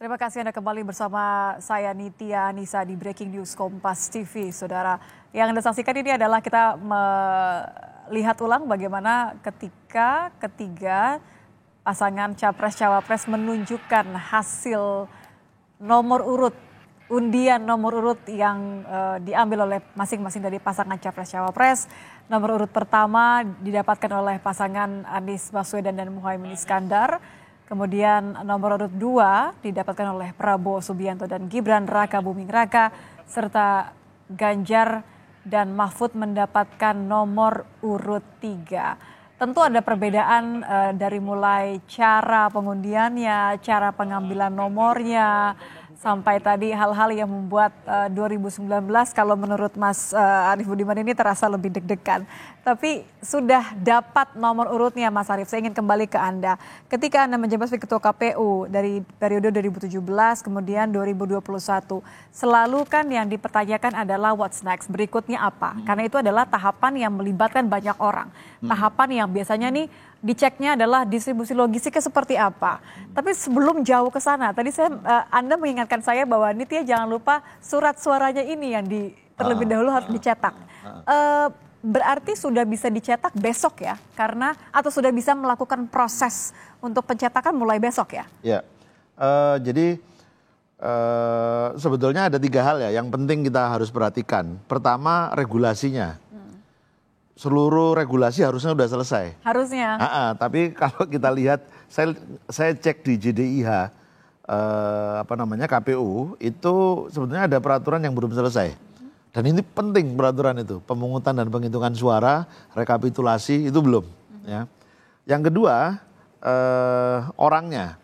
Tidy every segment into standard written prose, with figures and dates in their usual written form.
Terima kasih Anda kembali bersama saya Nitya Anissa di Breaking News Kompas TV. Saudara, yang Anda saksikan ini adalah kita melihat ulang bagaimana ketika ketiga pasangan Capres-Cawapres menunjukkan hasil nomor urut, undian nomor urut yang diambil oleh masing-masing dari pasangan Capres-Cawapres. Nomor urut pertama didapatkan oleh pasangan Anies Baswedan dan Muhaimin Iskandar. Kemudian nomor urut 2 didapatkan oleh Prabowo Subianto dan Gibran Raka Buming Raka, serta Ganjar dan Mahfud mendapatkan nomor urut 3. Tentu ada perbedaan dari mulai cara pengundiannya, cara pengambilan nomornya, sampai tadi hal-hal yang membuat 2019 kalau menurut Mas Arief Budiman ini terasa lebih deg-degan. Tapi sudah dapat nomor urutnya Mas Arief, saya ingin kembali ke Anda. Ketika Anda menjabat sebagai Ketua KPU dari periode 2017 kemudian 2021, selalu kan yang dipertanyakan adalah what's next, berikutnya apa? Karena itu adalah tahapan yang melibatkan banyak orang. Tahapan yang biasanya nih diceknya adalah distribusi logistiknya seperti apa. Tapi sebelum jauh ke sana, tadi Anda mengingatkan saya bahwa Nitya jangan lupa surat suaranya ini yang terlebih dahulu harus dicetak. Berarti sudah bisa dicetak besok ya? Atau sudah bisa melakukan proses untuk pencetakan mulai besok ya? Ya, jadi sebetulnya ada 3 hal ya yang penting kita harus perhatikan. Pertama, regulasinya. Seluruh regulasi harusnya sudah selesai. Harusnya. Tapi kalau kita lihat, saya cek di JDIH, KPU, itu sebetulnya ada peraturan yang belum selesai. Dan ini penting peraturan itu, pemungutan dan penghitungan suara, rekapitulasi itu belum. Ya. Yang kedua, orangnya.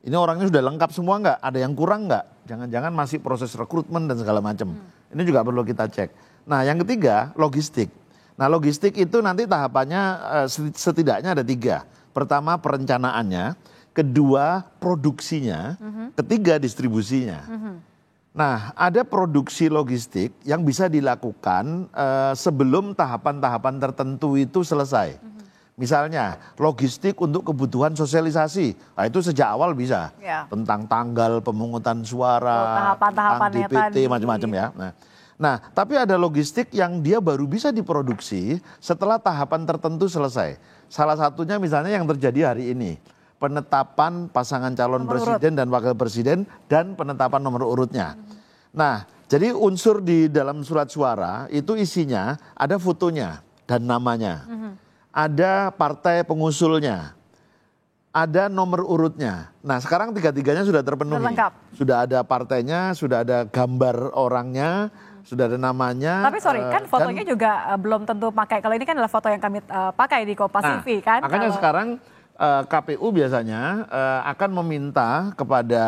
Ini orangnya sudah lengkap semua nggak? Ada yang kurang nggak? Jangan-jangan masih proses rekrutmen dan segala macam. Ini juga perlu kita cek. Nah yang ketiga, logistik. Nah logistik itu nanti tahapannya setidaknya ada 3. Pertama perencanaannya, kedua produksinya, ketiga distribusinya. Nah ada produksi logistik yang bisa dilakukan sebelum tahapan-tahapan tertentu itu selesai. Misalnya logistik untuk kebutuhan sosialisasi, nah itu sejak awal bisa. Ya. Tentang tanggal pemungutan suara, tentang DPT, macam-macam ya. Nah, tapi ada logistik yang dia baru bisa diproduksi setelah tahapan tertentu selesai. Salah satunya misalnya yang terjadi hari ini, penetapan pasangan calon presiden dan wakil presiden dan penetapan nomor urutnya. Nah, jadi unsur di dalam surat suara itu isinya ada fotonya dan namanya. Ada partai pengusulnya. Ada nomor urutnya. Nah, sekarang 3-3-nya sudah terpenuhi. Sudah ada partainya, sudah ada gambar orangnya, sudah ada namanya. Tapi kan fotonya juga belum tentu pakai. Kalau ini kan adalah foto yang kami pakai di Kompas TV kan. Makanya sekarang KPU biasanya akan meminta kepada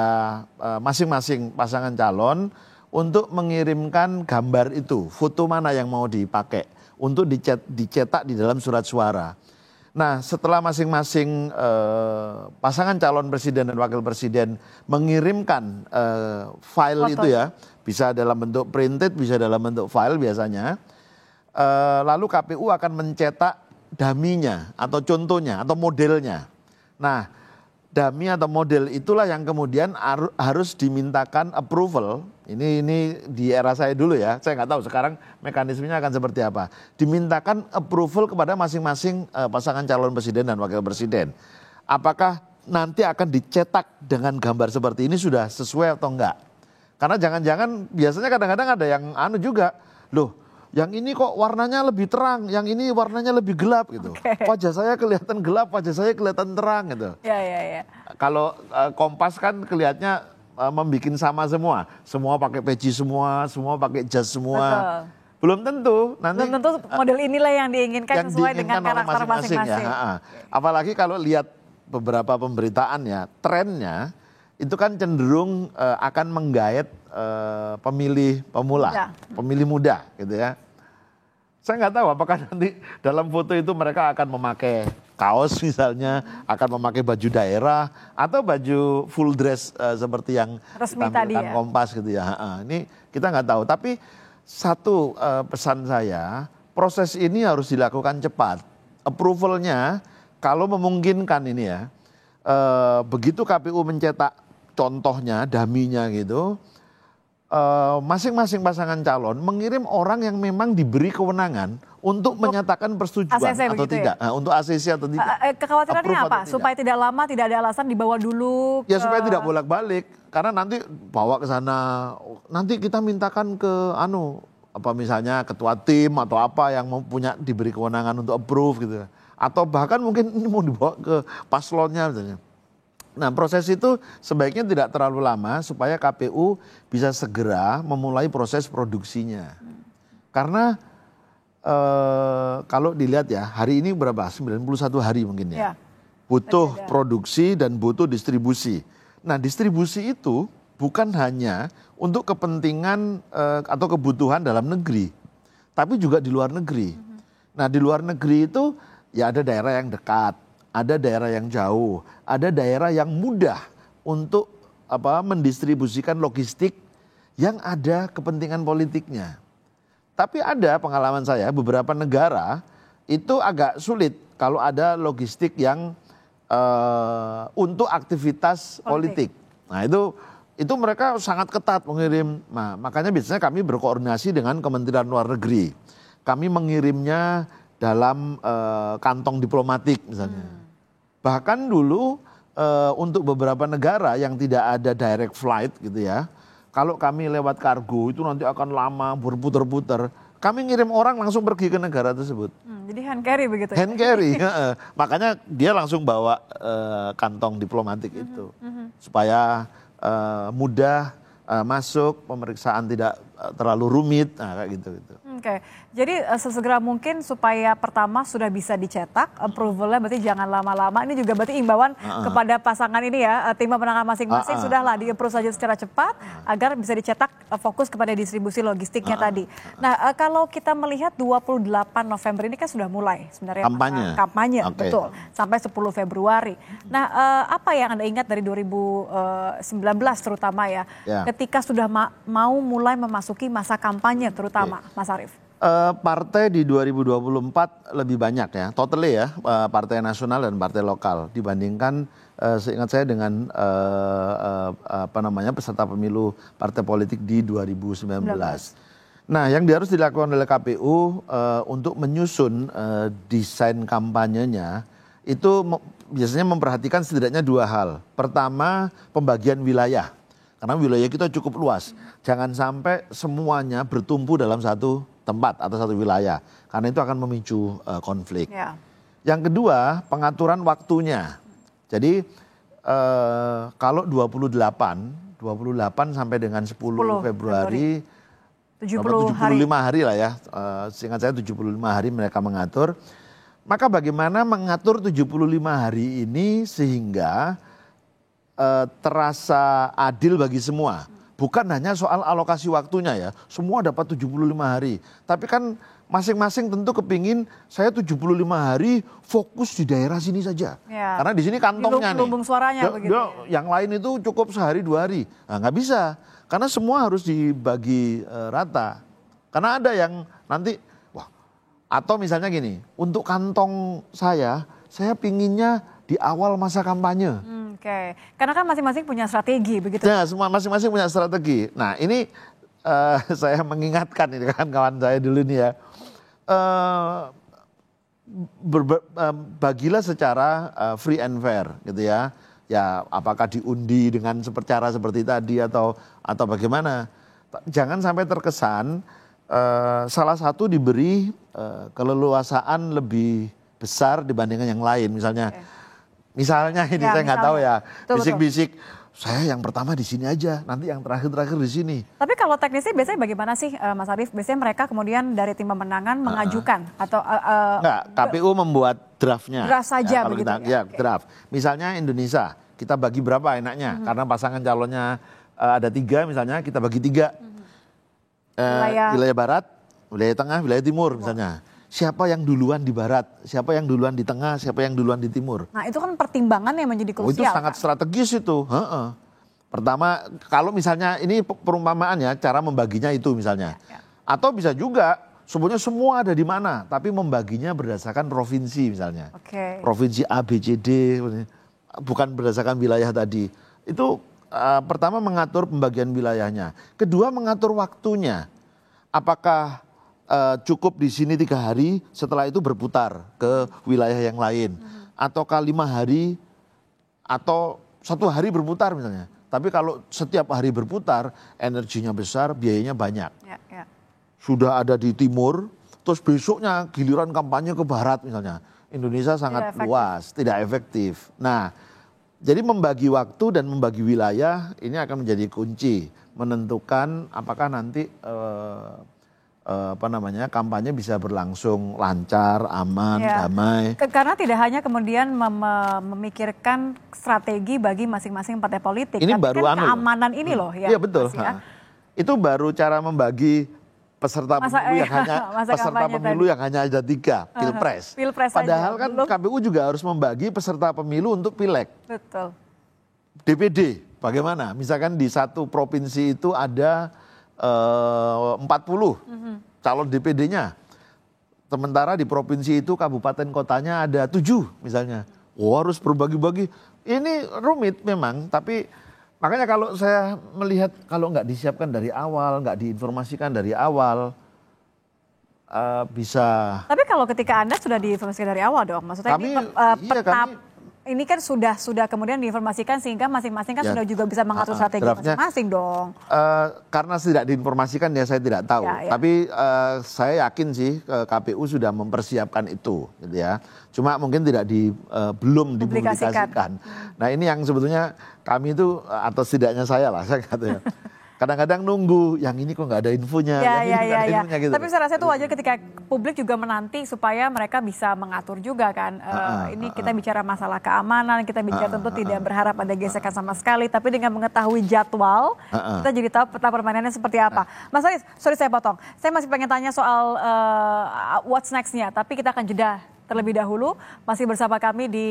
masing-masing pasangan calon untuk mengirimkan gambar itu, foto mana yang mau dipakai untuk dicetak di dalam surat suara. Nah setelah masing-masing pasangan calon presiden dan wakil presiden mengirimkan file foto itu ya, bisa dalam bentuk printed, bisa dalam bentuk file biasanya. Lalu KPU akan mencetak daminya atau contohnya atau modelnya. Nah, dami atau model itulah yang kemudian harus dimintakan approval. Ini di era saya dulu ya, saya nggak tahu sekarang mekanismenya akan seperti apa. Dimintakan approval kepada masing-masing pasangan calon presiden dan wakil presiden. Apakah nanti akan dicetak dengan gambar seperti ini sudah sesuai atau enggak? Karena jangan-jangan biasanya kadang-kadang ada yang juga, loh yang ini kok warnanya lebih terang, yang ini warnanya lebih gelap gitu. Wajah saya kelihatan gelap, wajah saya kelihatan terang gitu. Ya. Kalau Kompas kan kelihatannya membikin sama semua pakai peci semua pakai jas semua. Betul. Belum tentu model inilah yang diinginkan sesuai dengan karakter masing-masing. Ya. Apalagi kalau lihat beberapa pemberitaan ya, trennya itu kan cenderung akan menggait pemilih pemula, pemilih muda gitu ya. Saya nggak tahu apakah nanti dalam foto itu mereka akan memakai kaos misalnya, akan memakai baju daerah atau baju full dress seperti yang resmi tadi ya. Kompas gitu ya. Ini kita nggak tahu. Tapi satu pesan saya, proses ini harus dilakukan cepat. Approvalnya kalau memungkinkan ini ya, begitu KPU mencetak contohnya, daminya gitu, masing-masing pasangan calon mengirim orang yang memang diberi kewenangan untuk menyatakan persetujuan ACC atau tidak, ya? Untuk ACC atau tidak. Kekhawatirannya apa? Supaya tidak lama, tidak ada alasan dibawa dulu Ya supaya tidak bolak-balik, karena nanti bawa ke sana, nanti kita mintakan ke misalnya ketua tim atau apa yang punya diberi kewenangan untuk approve gitu, atau bahkan mungkin ini mau dibawa ke paslonnya misalnya. Nah, proses itu sebaiknya tidak terlalu lama supaya KPU bisa segera memulai proses produksinya. Karena kalau dilihat ya, hari ini berapa? 91 hari mungkin ya. Butuh produksi dan butuh distribusi. Nah, distribusi itu bukan hanya untuk kepentingan atau kebutuhan dalam negeri, tapi juga di luar negeri. Nah, di luar negeri itu ya ada daerah yang dekat, ada daerah yang jauh, ada daerah yang mudah untuk mendistribusikan logistik yang ada kepentingan politiknya. Tapi ada pengalaman saya, beberapa negara itu agak sulit kalau ada logistik yang untuk aktivitas politik. Nah itu mereka sangat ketat mengirim. Nah, makanya biasanya kami berkoordinasi dengan Kementerian Luar Negeri. Kami mengirimnya dalam kantong diplomatik misalnya. Bahkan dulu untuk beberapa negara yang tidak ada direct flight gitu ya, kalau kami lewat kargo itu nanti akan lama berputar-putar. Kami ngirim orang langsung pergi ke negara tersebut. Jadi hand carry begitu? Hand carry, makanya dia langsung bawa kantong diplomatik itu. Supaya mudah masuk, pemeriksaan tidak terlalu rumit, kayak gitu. Oke, jadi sesegera mungkin supaya pertama sudah bisa dicetak, approvalnya berarti jangan lama-lama. Ini juga berarti imbauan kepada pasangan ini ya, tim pemenangan masing-masing sudahlah di-approve saja secara cepat agar bisa dicetak, fokus kepada distribusi logistiknya tadi. Nah, kalau kita melihat 28 November ini kan sudah mulai sebenarnya kampanye, betul, sampai 10 Februari. Nah, apa yang Anda ingat dari 2019 terutama ya, ketika sudah mau mulai memasuki masa kampanye terutama, Mas Arief? Partai di 2024 lebih banyak ya, totally ya, partai nasional dan partai lokal dibandingkan seingat saya dengan peserta pemilu partai politik di 2019. Nah, yang harus dilakukan oleh KPU untuk menyusun desain kampanyenya itu biasanya memperhatikan setidaknya dua hal. Pertama, pembagian wilayah. Karena wilayah kita cukup luas. Jangan sampai semuanya bertumpu dalam satu tempat atau satu wilayah. Karena itu akan memicu konflik. Yang kedua, pengaturan waktunya. Jadi kalau 28 sampai dengan 10 Februari, 75 hari lah ya. Seingat saya 75 hari mereka mengatur. Maka bagaimana mengatur 75 hari ini sehingga terasa adil bagi semua. Bukan hanya soal alokasi waktunya ya, semua dapat 75 hari. Tapi kan masing-masing tentu kepingin saya 75 hari fokus di daerah sini saja. Karena di sini kantongnya nih. Lumbung suaranya begitu. Yang lain itu cukup sehari 2 hari. Nah, nggak bisa, karena semua harus dibagi rata. Karena ada yang nanti, atau misalnya gini, untuk kantong saya pinginnya di awal masa kampanye. Oke, karena kan masing-masing punya strategi begitu. Ya, semua masing-masing punya strategi. Nah, ini saya mengingatkan ini kan kawan saya dulu nih ya. Bagilah secara free and fair gitu ya. Ya, apakah diundi dengan cara seperti tadi atau bagaimana? Jangan sampai terkesan salah satu diberi keleluasaan lebih besar dibandingkan yang lain, misalnya. Misalnya ini saya nggak tahu ya, bisik-bisik, saya yang pertama di sini aja, nanti yang terakhir di sini. Tapi kalau teknisnya biasanya bagaimana sih Mas Arief? Biasanya mereka kemudian dari tim pemenangan mengajukan atau enggak, KPU membuat draftnya. Draft saja begitu. Draft. Misalnya Indonesia, kita bagi berapa enaknya? Karena pasangan calonnya ada 3 misalnya, kita bagi 3. Wilayah barat, wilayah tengah, wilayah timur misalnya. Siapa yang duluan di barat, siapa yang duluan di tengah, siapa yang duluan di timur. Nah, itu kan pertimbangan yang menjadi krusial. Itu sangat strategis itu. Pertama, kalau misalnya ini perumpamaan ya, cara membaginya itu misalnya. Atau bisa juga sebenarnya semua ada di mana, tapi membaginya berdasarkan provinsi misalnya. Provinsi A, B, C, D, bukan berdasarkan wilayah tadi. Itu pertama mengatur pembagian wilayahnya, kedua mengatur waktunya. Apakah cukup di sini 3 hari, setelah itu berputar ke wilayah yang lain, ataukah 5 hari atau 1 hari berputar misalnya. Tapi kalau setiap hari berputar, energinya besar, biayanya banyak. Sudah ada di timur, terus besoknya giliran kampanye ke barat misalnya. Indonesia sangat luas, tidak efektif. Nah, jadi membagi waktu dan membagi wilayah ini akan menjadi kunci menentukan apakah nanti kampanye bisa berlangsung lancar, aman, damai. Karena tidak hanya kemudian memikirkan strategi bagi masing-masing partai politik, ini tapi baru kan keamanan ini loh ya. Iya betul. Itu baru cara membagi peserta pemilu yang hanya ada 3, pilpres. Padahal kan KPU juga harus membagi peserta pemilu untuk pileg. Betul. DPD bagaimana? Misalkan di satu provinsi itu ada 40 calon DPD-nya. Sementara di provinsi itu kabupaten kotanya ada 7 misalnya. Harus berbagi-bagi. Ini rumit memang, tapi makanya kalau saya melihat kalau nggak disiapkan dari awal, nggak diinformasikan dari awal, bisa. Tapi kalau ketika Anda sudah diinformasikan dari awal dong, maksudnya ini kan sudah kemudian diinformasikan sehingga masing-masing kan sudah juga bisa mengatur strategi masing-masing dong. Karena tidak diinformasikan ya saya tidak tahu. Tapi saya yakin sih KPU sudah mempersiapkan itu, gitu ya. Cuma mungkin belum dipublikasikan. Nah ini yang sebetulnya kami itu atau setidaknya saya lah, saya katanya. Kadang-kadang nunggu, yang ini kok nggak ada infonya. Gitu. Tapi saya rasa itu wajar ketika publik juga menanti supaya mereka bisa mengatur juga kan. Ini kita bicara masalah keamanan, kita bicara tentu tidak berharap ada gesekan sama sekali. Tapi dengan mengetahui jadwal, kita jadi tahu peta permainannya seperti apa. Mas Aris, sorry saya potong. Saya masih pengen tanya soal what's next-nya, tapi kita akan jeda terlebih dahulu. Masih bersama kami di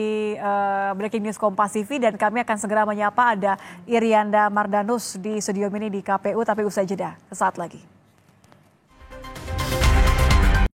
Breaking News Kompas TV dan kami akan segera menyapa ada Irianda Mardanus di studio mini di KPU, tapi usai jeda sesaat lagi.